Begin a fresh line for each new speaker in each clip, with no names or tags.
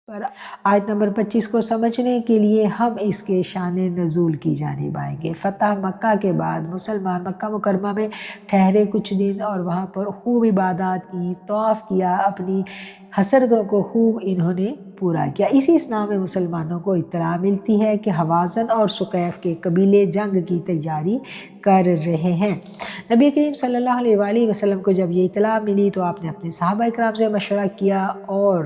پر آیت نمبر 25 کو سمجھنے کے لیے ہم اس کے شان نزول کی جانب آئیں گے۔ فتح مکہ کے بعد مسلمان مکہ مکرمہ میں ٹھہرے کچھ دن اور وہاں پر خوب عبادات کی، طواف کیا، اپنی حسرتوں کو خوب انہوں نے پورا کیا۔ اسی اسنا میں مسلمانوں کو اطلاع ملتی ہے کہ حوازن اور ثقیف کے قبیلے جنگ کی تیاری کر رہے ہیں۔ نبی کریم صلی اللہ علیہ وآلہ وسلم کو جب یہ اطلاع ملی تو آپ نے اپنے صحابہ اکرام سے مشورہ کیا اور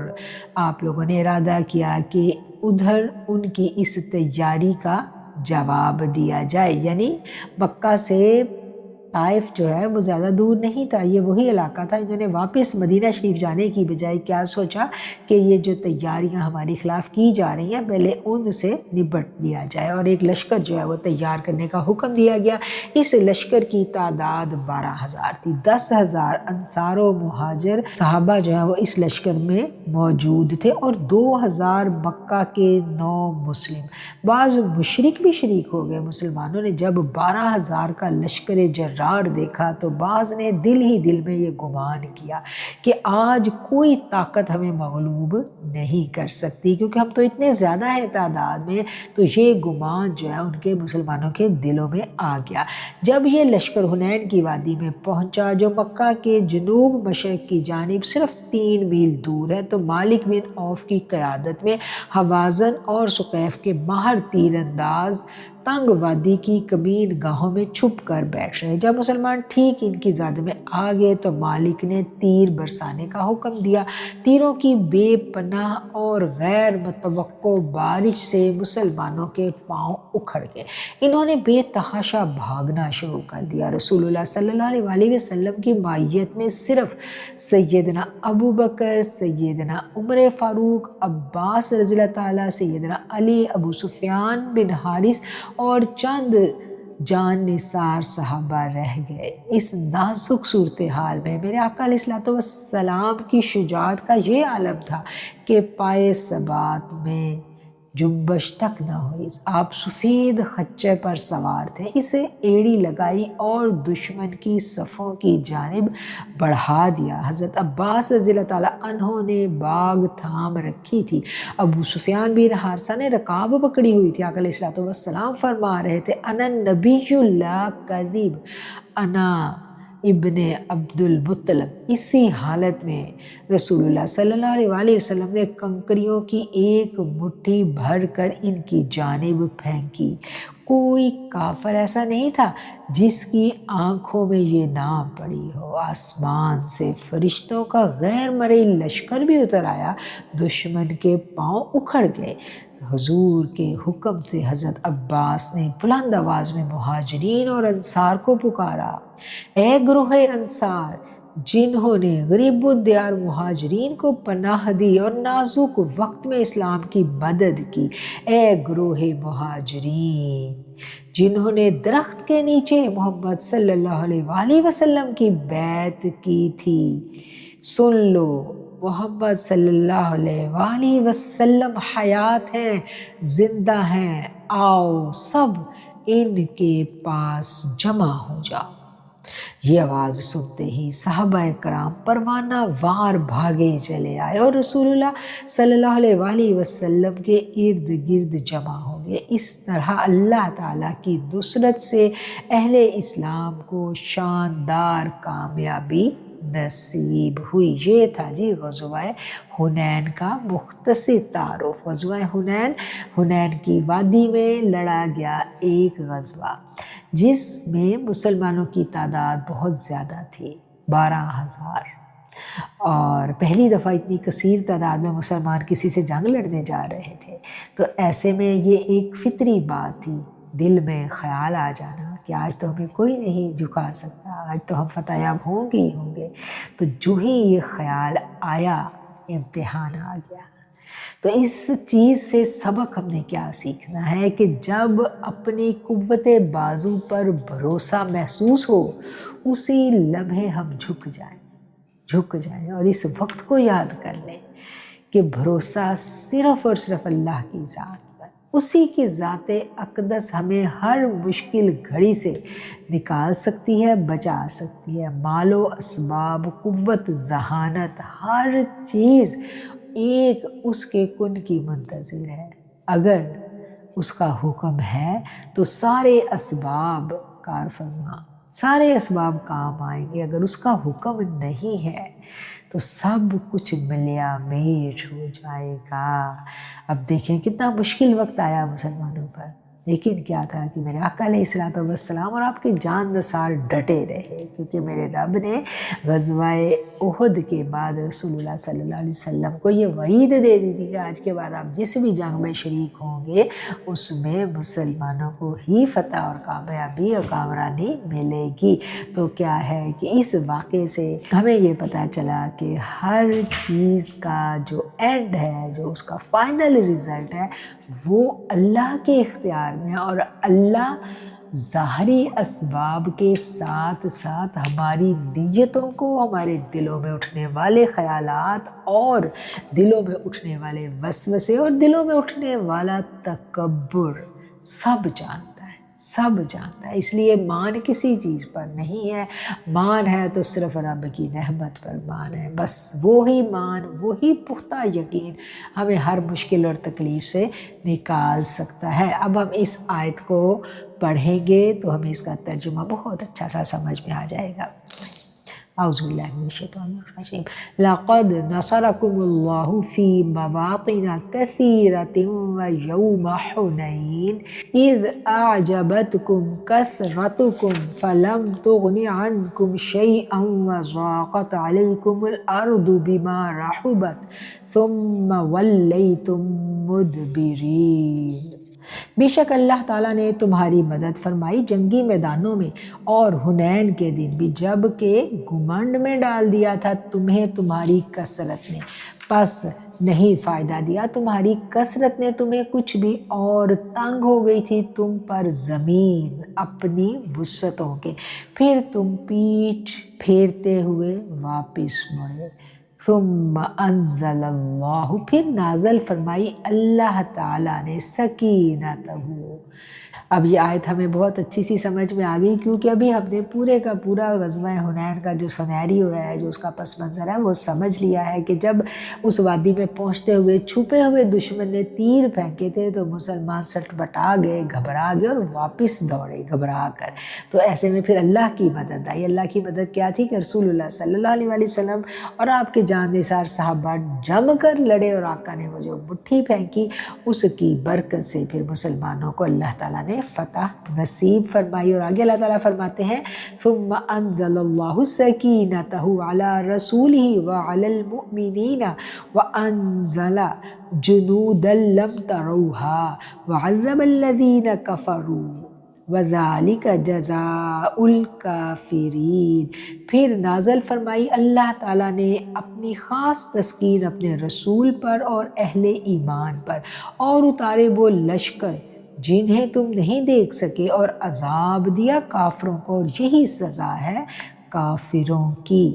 آپ لوگوں نے ارادہ کیا کہ ادھر ان کی اس تیاری کا جواب دیا جائے، یعنی مکہ سے طائف جو ہے وہ زیادہ دور نہیں تھا، یہ وہی علاقہ تھا۔ انہوں نے واپس مدینہ شریف جانے کی بجائے کیا سوچا کہ یہ جو تیاریاں ہمارے خلاف کی جا رہی ہیں پہلے ان سے نبٹ لیا جائے، اور ایک لشکر جو ہے وہ تیار کرنے کا حکم دیا گیا۔ اس لشکر کی تعداد 12,000 تھی، 10,000 انصار و مہاجر صحابہ جو ہیں وہ اس لشکر میں موجود تھے، اور 2,000 مکہ کے 9 مسلم۔ بعض مشرک بھی شریک ہو گئے۔ مسلمانوں نے جب 12,000 کا لشکر جرار دیکھا تو بعض نے دل ہی دل میں یہ گمان کیا کہ آج کوئی طاقت ہمیں مغلوب نہیں کر سکتی، کیونکہ ہم تو اتنے زیادہ ہیں تعداد میں۔ تو یہ گمان جو ہے ان کے مسلمانوں کے دلوں میں آ گیا۔ جب یہ لشکر حنین کی وادی میں پہنچا جو مکہ کے جنوب مشرق کی جانب صرف 3 میل دور ہے، تو مالک بن عوف کی قیادت میں حوازن اور ثقیف کے ماہر تیر انداز تنگ وادی کی کمین گاہوں میں چھپ کر بیٹھ رہے۔ جب مسلمان ٹھیک ان کی زد میں آ گئے تو مالک نے تیر برسانے کا حکم دیا۔ تیروں کی بے پناہ اور غیر متوقع بارش سے مسلمانوں کے پاؤں اکھڑ گئے، انہوں نے بے تحاشا بھاگنا شروع کر دیا۔ رسول اللہ صلی اللہ علیہ وآلہ وسلم کی معیت میں صرف سیدنا ابو بکر، سیدنا عمر فاروق، عباس رضی اللہ تعالیٰ، سیدنا علی، ابو سفیان بن حارث اور چند جان نثار صحابہ رہ گئے۔ اس نازک صورتحال میں میرے آقا علیہ الصلوۃ والسلام کی شجاعت کا یہ عالم تھا کہ پائے ثبات میں جنبش تک نہ ہوئی۔ آپ سفید خچر پر سوار تھے، اسے ایڑی لگائی اور دشمن کی صفوں کی جانب بڑھا دیا۔ حضرت عباس رضی اللہ تعالیٰ عنہ نے باگ تھام رکھی تھی، ابو سفیان بن حارثہ نے رکاب پکڑی ہوئی تھی۔ آقا علیہ الصلوۃ والسلام فرما رہے تھے انا نبی لا کذب، انا ابن عبد المطلب۔ اسی حالت میں رسول اللہ صلی اللہ علیہ وآلہ وسلم نے کنکریوں کی ایک مٹھی بھر کر ان کی جانب پھینکی۔ کوئی کافر ایسا نہیں تھا جس کی آنکھوں میں یہ نہ پڑی ہو۔ آسمان سے فرشتوں کا غیر مرئی لشکر بھی اتر آیا، دشمن کے پاؤں اکھڑ گئے۔ حضور کے حکم سے حضرت عباس نے بلند آواز میں مہاجرین اور انصار کو پکارا، اے گروہ انصار جنہوں نے غریب الدیار مہاجرین کو پناہ دی اور نازک وقت میں اسلام کی مدد کی، اے گروہ مہاجرین جنہوں نے درخت کے نیچے محمد صلی اللہ علیہ وآلہ وسلم کی بیعت کی تھی، سن لو محمد صلی اللہ علیہ وآلہ وسلم حیات ہیں، زندہ ہیں، آؤ سب ان کے پاس جمع ہو جاؤ۔ یہ آواز سنتے ہی صحابہ کرام پروانہ وار بھاگے چلے آئے اور رسول اللہ صلی اللہ علیہ وآلہ وسلم کے ارد گرد جمع ہو گئے۔ اس طرح اللہ تعالیٰ کی نصرت سے اہل اسلام کو شاندار کامیابی نصیب ہوئی۔ یہ تھا جی غزوہ حنین کا مختصر تعارف۔ غزوہ حنین، حنین کی وادی میں لڑا گیا ایک غزوہ جس میں مسلمانوں کی تعداد بہت زیادہ تھی، 12,000، اور پہلی دفعہ اتنی کثیر تعداد میں مسلمان کسی سے جنگ لڑنے جا رہے تھے، تو ایسے میں یہ ایک فطری بات تھی، دل میں خیال آ جانا کہ آج تو ہمیں کوئی نہیں جھکا سکتا، آج تو ہم فتح یاب ہوں گے ہی ہوں گے۔ تو جو ہی یہ خیال آیا امتحان آ گیا۔ تو اس چیز سے سبق ہم نے کیا سیکھنا ہے کہ جب اپنی قوت بازو پر بھروسہ محسوس ہو اسی لمحے ہم جھک جائیں اور اس وقت کو یاد کر لیں کہ بھروسہ صرف اور صرف اللہ کی ذات پر، اسی کی ذات اقدس ہمیں ہر مشکل گھڑی سے نکال سکتی ہے، بچا سکتی ہے۔ مال و اسباب، قوت، ذہانت، ہر چیز ایک اس کے کن کی منتظر ہے۔ اگر اس کا حکم ہے تو سارے اسباب کار فرما، سارے اسباب کام آئیں گے۔ اگر اس کا حکم نہیں ہے تو سب کچھ ملیا میٹ ہو جائے گا۔ اب دیکھیں کتنا مشکل وقت آیا مسلمانوں پر، لیکن کیا تھا کہ میرے آقا علیہ الصلوۃ والسلام اور آپ کے جاندسار ڈٹے رہے، کیونکہ میرے رب نے غزوہ احد کے بعد رسول اللہ صلی اللہ علیہ وسلم کو یہ وعید دے دی تھی کہ آج کے بعد آپ جس بھی جنگ میں شریک ہوں گے اس میں مسلمانوں کو ہی فتح اور کامیابی اور کامرانی ملے گی۔ تو کیا ہے کہ اس واقعے سے ہمیں یہ پتہ چلا کہ ہر چیز کا جو اینڈ ہے، جو اس کا فائنل رزلٹ ہے، وہ اللہ کے اختیار میں، اور اللہ ظاہری اسباب کے ساتھ ساتھ ہماری نیتوں کو، ہمارے دلوں میں اٹھنے والے خیالات اور دلوں میں اٹھنے والے وسوسے اور دلوں میں اٹھنے والا تکبر سب جانتا ہے، سب جانتا ہے۔ اس لیے مان کسی چیز پر نہیں ہے، مان ہے تو صرف رب کی رحمت پر مان ہے۔ بس وہی مان، وہی پختہ یقین ہمیں ہر مشکل اور تکلیف سے نکال سکتا ہے۔ اب ہم اس آیت کو پڑھیں گے تو ہمیں اس کا ترجمہ بہت اچھا سا سمجھ میں آ جائے گا۔ اعوذ باللہ من الشیطان الرجیم۔ لقد نصرکم اللہ فی مواطن کثیرۃ ویوم حنین اذ اعجبتکم کثرتکم فلم تغن عنکم شیئا وضاقت علیکم الارض بما رحبت ثم ولیتم مدبرین۔ بے شک اللہ تعالیٰ نے تمہاری مدد فرمائی جنگی میدانوں میں اور حنین کے دن بھی، جب کہ گھمنڈ میں ڈال دیا تھا تمہیں تمہاری کثرت نے، پس نہیں فائدہ دیا تمہاری کثرت نے تمہیں کچھ بھی، اور تنگ ہو گئی تھی تم پر زمین اپنی وسعتوں کے، پھر تم پیٹھ پھیرتے ہوئے واپس مڑے۔ ثم انزل اللہ، پھر نازل فرمائی اللہ تعالیٰ نے سکینتہ۔ اب یہ آیت ہمیں بہت اچھی سی سمجھ میں آ گئی، کیونکہ ابھی ہم نے پورے کا پورا غزوہ حنین کا جو سینیریو ہے، جو اس کا پس منظر ہے، وہ سمجھ لیا ہے کہ جب اس وادی میں پہنچتے ہوئے چھپے ہوئے دشمن نے تیر پھینکے تھے تو مسلمان سٹ بٹا گئے، گھبرا گئے اور واپس دوڑے گھبرا کر۔ تو ایسے میں پھر اللہ کی مدد آئی۔ اللہ کی مدد کیا تھی کہ رسول اللہ صلی اللہ علیہ وسلم اور آپ کے جان نثار صحابہ جم کر لڑے، اور آقا نے وہ جو مٹھی پھینکی اس کی برکت سے پھر مسلمانوں کو اللہ تعالیٰ نے فتح نصیب فرمائی۔ اور آگے اللہ تعالیٰ فرماتے ہیں ثم انزل اللہ سکینتہ علی رسولہ وعلی المؤمنین وانزل جنودا لم تروها وعذب الذین کفروا وذالک جزاء الکافرین۔ پھر نازل فرمائی اللہ تعالیٰ نے اپنی خاص تسکین اپنے رسول پر اور اہل ایمان پر، اور اتارے وہ لشکر جنہیں تم نہیں دیکھ سکے، اور عذاب دیا کافروں کو، اور یہی سزا ہے کافروں کی۔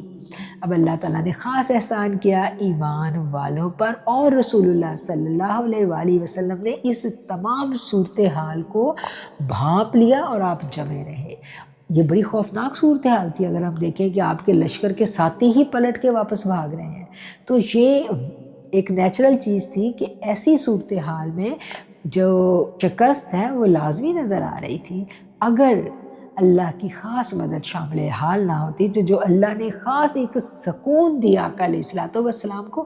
اب اللہ تعالیٰ نے خاص احسان کیا ایمان والوں پر، اور رسول اللہ صلی اللہ علیہ وآلہ وسلم نے اس تمام صورتحال کو بھانپ لیا اور آپ جمے رہے۔ یہ بڑی خوفناک صورتحال تھی، اگر ہم دیکھیں کہ آپ کے لشکر کے ساتھی ہی پلٹ کے واپس بھاگ رہے ہیں، تو یہ ایک نیچرل چیز تھی کہ ایسی صورتحال میں جو شکست ہے وہ لازمی نظر آ رہی تھی۔ اگر اللہ کی خاص مدد شامل حال نہ ہوتی، جو اللہ نے خاص ایک سکون دیا آقا علیہ الصلوۃ والسلام کو،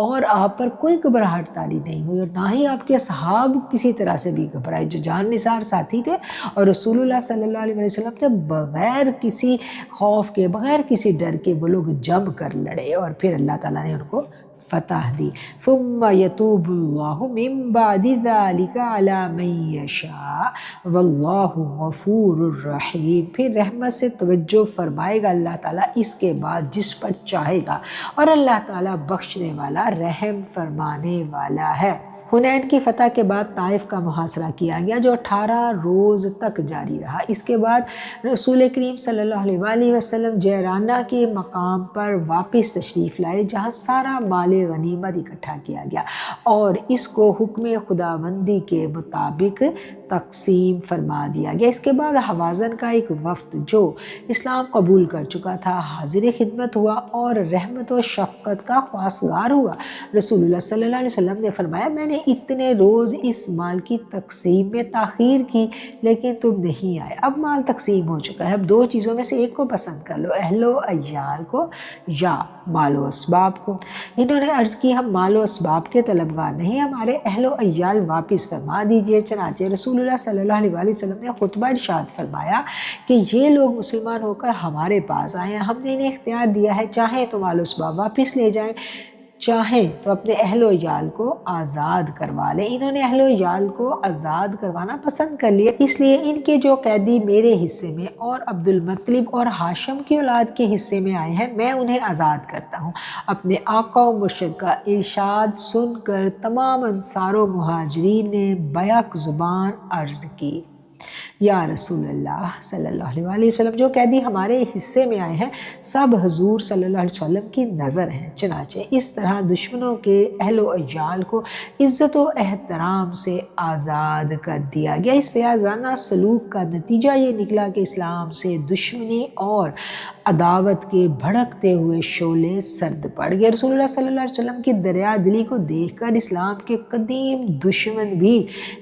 اور آپ پر کوئی گھبراہٹ طاری نہیں ہوئی، اور نہ ہی آپ کے اصحاب کسی طرح سے بھی گھبرائے، جو جان نثار ساتھی تھے، اور رسول اللہ صلی اللہ علیہ وسلم تھے، بغیر کسی خوف کے، بغیر کسی ڈر کے وہ لوگ جم کر لڑے، اور پھر اللہ تعالیٰ نے ان کو فتح دی۔ ثم یتوب اللہ من بعد ذلک علی من یشاء واللہ غفور الرحیم۔ پھر رحمت سے توجہ فرمائے گا اللہ تعالیٰ اس کے بعد جس پر چاہے گا، اور اللہ تعالیٰ بخشنے والا، رحم فرمانے والا ہے۔ حنین کی فتح کے بعد طائف کا محاصرہ کیا گیا، جو 18 روز تک جاری رہا۔ اس کے بعد رسول کریم صلی اللہ علیہ وآلہ وسلم جیرانہ کے مقام پر واپس تشریف لائے، جہاں سارا مال غنیمت اکٹھا کیا گیا، اور اس کو حکم خداوندی کے مطابق تقسیم فرما دیا گیا۔ اس کے بعد حوازن کا ایک وفد جو اسلام قبول کر چکا تھا حاضر خدمت ہوا اور رحمت و شفقت کا خواستگار ہوا۔ رسول اللہ صلی اللہ علیہ وسلم نے فرمایا میں نے اتنے روز اس مال کی تقسیم میں تاخیر کی لیکن تم نہیں آئے۔ اب مال تقسیم ہو چکا ہے، اب دو چیزوں میں سے ایک کو پسند کر لو، اہل و عیال کو یا مال و اسباب کو۔ انہوں نے عرض کی ہم مال و اسباب کے طلبگار نہیں، ہمارے اہل و عیال واپس فرما دیجئے۔ چنانچہ رسول اللہ صلی اللہ علیہ وسلم نے خطبہ ارشاد فرمایا کہ یہ لوگ مسلمان ہو کر ہمارے پاس آئے ہیں، ہم نے انہیں اختیار دیا ہے چاہیں تو مال و اسباب واپس لے جائیں، چاہیں تو اپنے اہل و عیال کو آزاد کروا لیں۔ انہوں نے اہل و عیال کو آزاد کروانا پسند کر لیا، اس لیے ان کے جو قیدی میرے حصے میں اور عبد المطلب اور ہاشم کی اولاد کے حصے میں آئے ہیں میں انہیں آزاد کرتا ہوں۔ اپنے آقا و مرشد کا ارشاد سن کر تمام انصار و مہاجرین نے بیک زبان عرض کی یا رسول اللہ صلی اللہ علیہ وسلم جو قیدی ہمارے حصے میں آئے ہیں سب حضور صلی اللہ علیہ وسلم کی نظر ہیں۔ چنانچہ اس طرح دشمنوں کے اہل و عیال کو عزت و احترام سے آزاد کر دیا گیا۔ اس فیاضانہ سلوک کا نتیجہ یہ نکلا کہ اسلام سے دشمنی اور عداوت کے بھڑکتے ہوئے شعلے سرد پڑ گئے۔ رسول اللہ صلی اللہ علیہ وسلم کی دریا دلی کو دیکھ کر اسلام کے قدیم دشمن بھی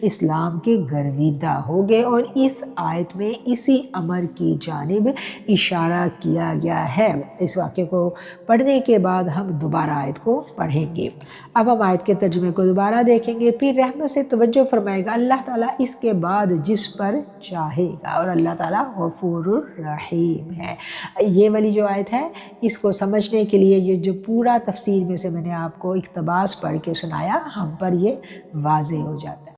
اسلام کے گرویدہ ہو گئے اور اس آیت میں اسی امر کی جانب اشارہ کیا گیا ہے۔ اس واقعے کو پڑھنے کے بعد ہم دوبارہ آیت کو پڑھیں گے۔ اب ہم آیت کے ترجمے کو دوبارہ دیکھیں گے۔ پھر رحمت سے توجہ فرمائے گا اللہ تعالیٰ اس کے بعد جس پر چاہے گا، اور اللہ تعالیٰ غفور الرحیم ہے۔ یہ والی جو آیت ہے اس کو سمجھنے کے لیے یہ جو پورا تفسیر میں سے میں نے آپ کو اقتباس پڑھ کے سنایا ہم پر یہ واضح ہو جاتا ہے۔